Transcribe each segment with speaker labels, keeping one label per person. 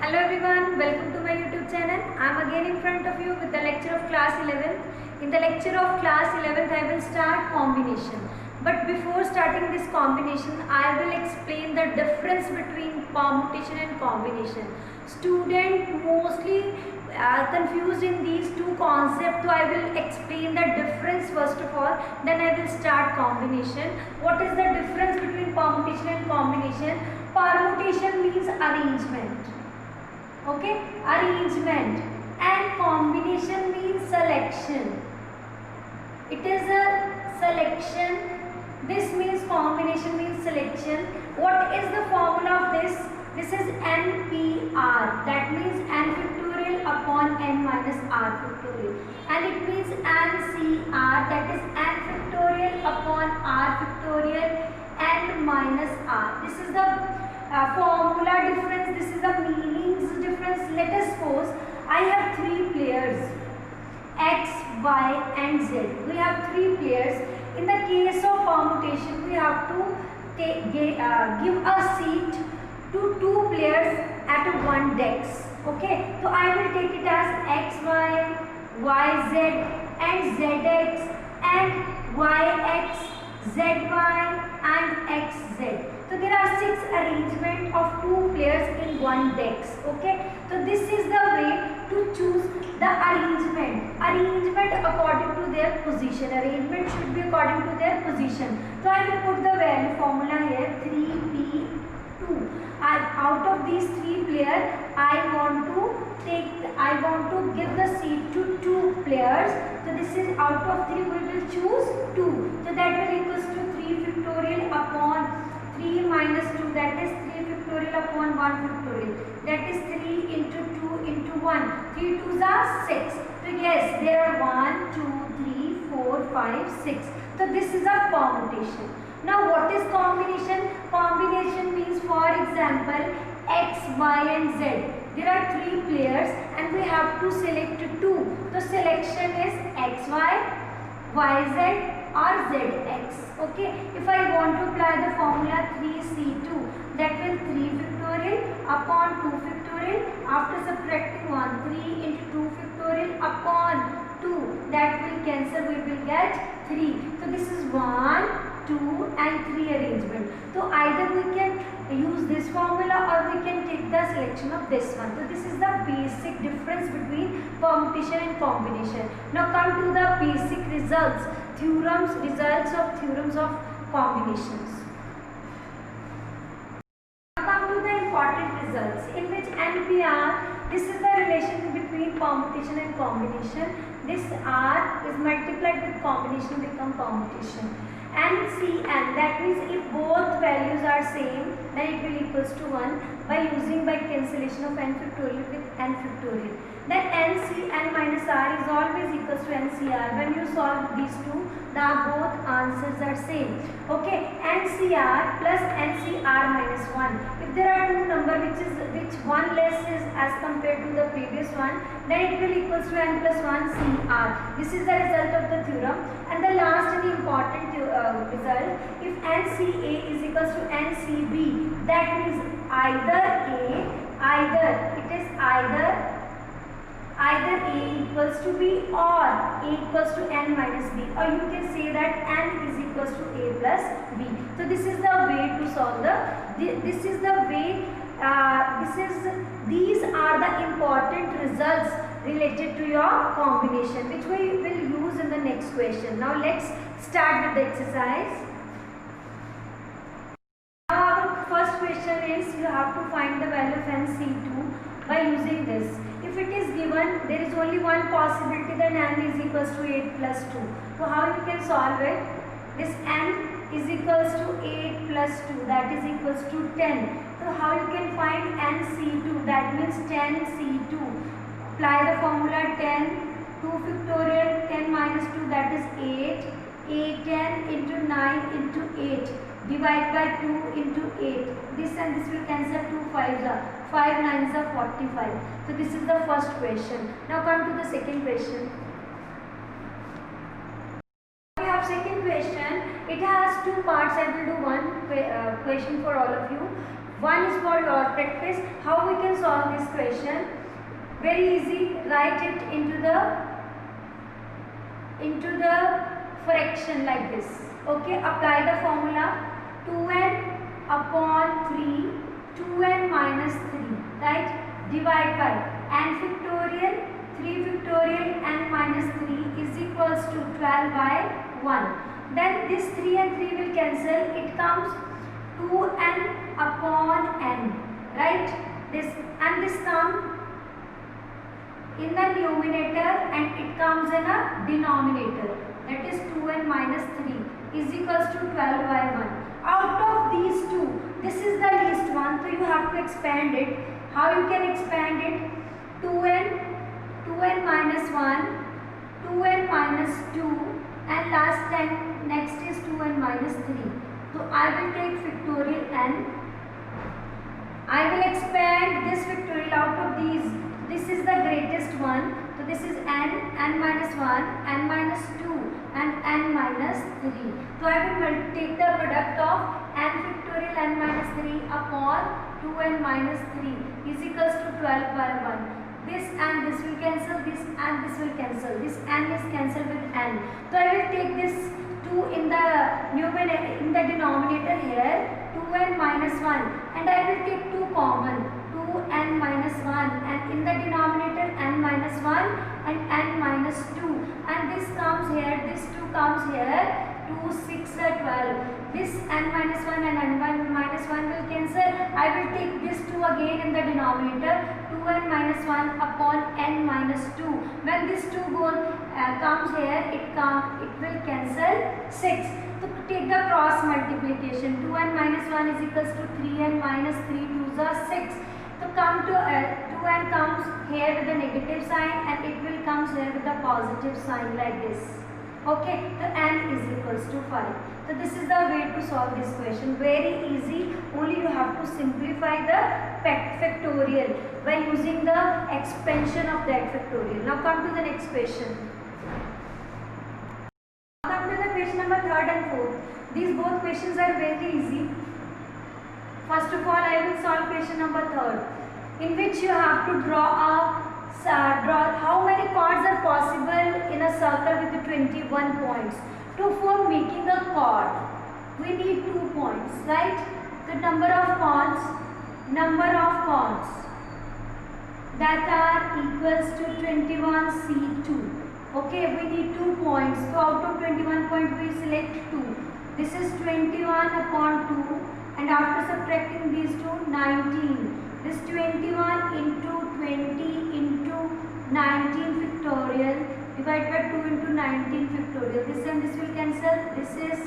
Speaker 1: Hello everyone, welcome to my YouTube channel. I am again in front of you with the lecture of class 11th. In the lecture of class 11th, I will start combination. But before starting this combination, I will explain the difference between permutation and combination. Student mostly confused in these two concepts, so I will explain the difference first of all, then I will start combination. What is the difference between permutation and combination? Permutation means arrangement, okay, arrangement, and combination means selection. It is a selection. This means combination means selection. What is the formula of this? This is NPR, that means n factorial upon n minus r factorial, and it means NCR, that is n factorial upon r factorial n minus r. This is the formula difference, this is the meanings difference. Let us suppose I have three players x, y and z. We have three players. In the case of permutation, we have to give a seat to two players at one desk. Okay, so I will take it as x, y, y, z and z x and y x, z y and x z. So there are 6 arrangement of two players in one desk. Okay, so this is the way to choose the arrangement. Arrangement according to their position. Arrangement should be according to their position. So I will put the value formula here 3p2. Out of these three players, I want to give the seat to two players. So this is out of 3 we will choose 2. So that will equals to 3 factorial upon 3 minus 2, that is 3 factorial upon 1 factorial, that is 3 into 2 into 1. 3 2s are 6. So yes, there are 1, 2, 3, 4, 5, 6. So this is a permutation. Now what is combination? Combination means, for example, x, y and z. There are three players and we have to select 2. The selection is x, y, y, z or zx. Okay, if I want to apply the formula 3c2, that will 3 factorial upon 2 factorial. After subtracting 1, 3 into 2 factorial upon 2, that will cancel, we will get 3. So this is 1, 2 and 3 arrangement. So either we can use this formula or we can take the selection of this one. So this is the basic difference between permutation and combination. Now come to the basic results, results of theorems of combinations. Now come to the important results, in which NPR, this is the relation between permutation and combination. This R is multiplied with combination become permutation. NCN, that means if both values are same, then it will equals to 1 by cancellation of n factorial with n factorial. Then NCN minus R is always equals to NCR. When you solve these two, the both answers are same. Okay, NCR plus NCR minus 1. If there are two numbers which one less is as compared to the previous one, then it will equals to n plus 1 CR. This is the result of the theorem. And the last and important result, if NCA is equals to NCB, that means either A equals to B or A equals to N minus B, or you can say that N is equals to A plus B. So this is the way to solve these are the important results related to your combination, which we will use in the next question. Now let's start with the exercise. Now our first question is, you have to find the value of NC2 by using this. If it is given, there is only one possibility that n is equals to 8 plus 2. So how you can solve it? This n is equals to 8 plus 2, that is equals to 10. So how you can find NC2? That means 10C2. Apply the formula 10, 2 factorial, 10 minus 2, that is 8. 10 into 9 into 8. Divide by 2 into 8. This and this will cancel, 2 5s are 5 9s are 45. So this is the first question. Now come to the second question. We have second question. It has two parts. I will do one question for all of you. 1 is for your practice. How we can solve this question? Very easy. Write it into the fraction like this. Okay, apply the formula. 2n upon 3, 2n minus 3, right? Divide by n factorial, 3 factorial, n minus 3 is equals to 12 by 1. Then this 3 and 3 will cancel. It comes 2n upon n, right? This and this comes in the numerator and it comes in a denominator, that is 2n minus 3 is equals to 12 by 1. Out of these two, this is the least one, so you have to expand it. How you can expand it? 2n minus 1, 2n minus 2, and last 10 next is 2n minus 3. So I will take factorial n. I will expand this factorial out of these. This is the greatest one. So this is n minus 1, n minus 2 and n minus 3. So I will take the product of n factorial n minus 3 upon 2n minus 3 is equals to 12 by 1. This and this will cancel, this and this will cancel. This n is cancelled with n. So I will take this 2 in the numerator, in the denominator here, 2n minus 1, and I will take 2 common, 2n minus 1, and in the denominator n minus 1 and n minus 2, and this comes here, this 2 comes here, 2, 6 are 12. This n minus 1 and n minus 1 will cancel. I will take this 2 again in the denominator, 2n minus 1 upon n minus 2. When this 2 comes here, it will cancel 6. So take the cross multiplication. 2n minus 1 is equals to 3n minus 3 2s are 6. So come to 2n comes here with a negative sign and it will comes here with a positive sign like this. Okay, so n is equals to 5. So this is the way to solve this question. Very easy. Only you have to simplify the factorial by using the expansion of that factorial. Now come to the next question. Now come to the question number 3rd and 4th. These both questions are very easy. First of all, I will solve question number 3rd, in which you have to draw how many chords are possible in a circle with 21 points. For making a chord, we need 2 points, right? The number of chords that are equals to 21C2. Okay, we need 2 points. So out of 21 points, we select 2. This is 21 upon 2, and after subtracting these two, 19. This 21 into 20 into 19 factorial divided by 2 into 19 factorial. This and this will cancel. This is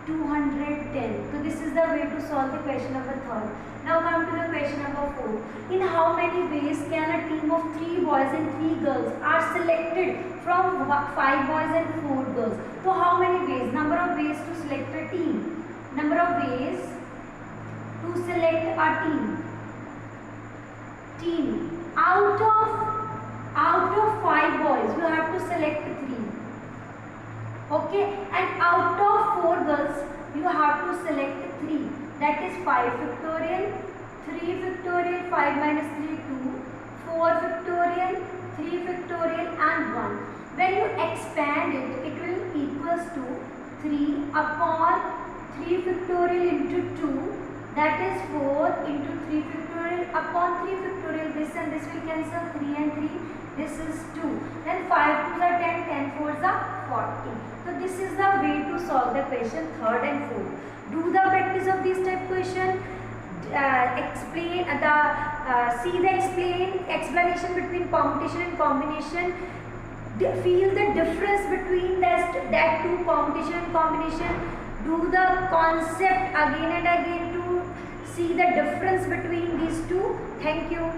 Speaker 1: 210. So this is the way to solve the question number 3rd. Now come to the question number 4. In how many ways can a team of 3 boys and 3 girls are selected from 5 boys and 4 girls? So how many ways? Number of ways to select a team. Number of ways to select a team. Out of 5 boys, you have to select 3. Okay, and out of 4 girls, you have to select 3. That is 5 factorial, 3 factorial, 5 minus 3, 2, 4 factorial, 3 factorial, and 1. When you expand it, it will equals to 3 upon 3 factorial into 2. That is 4 into 3 factorial upon 3 factorial. This and this will cancel, 3 and 3. This is 2. Then 5 2s are 10, 10 4s are 40. So this is the way to solve the question 3rd and 4th. Do the practice of this type question. See the explanation between permutation and combination. Feel the difference between that two permutation and combination. Do the concept again and again to see the difference between these two. Thank you.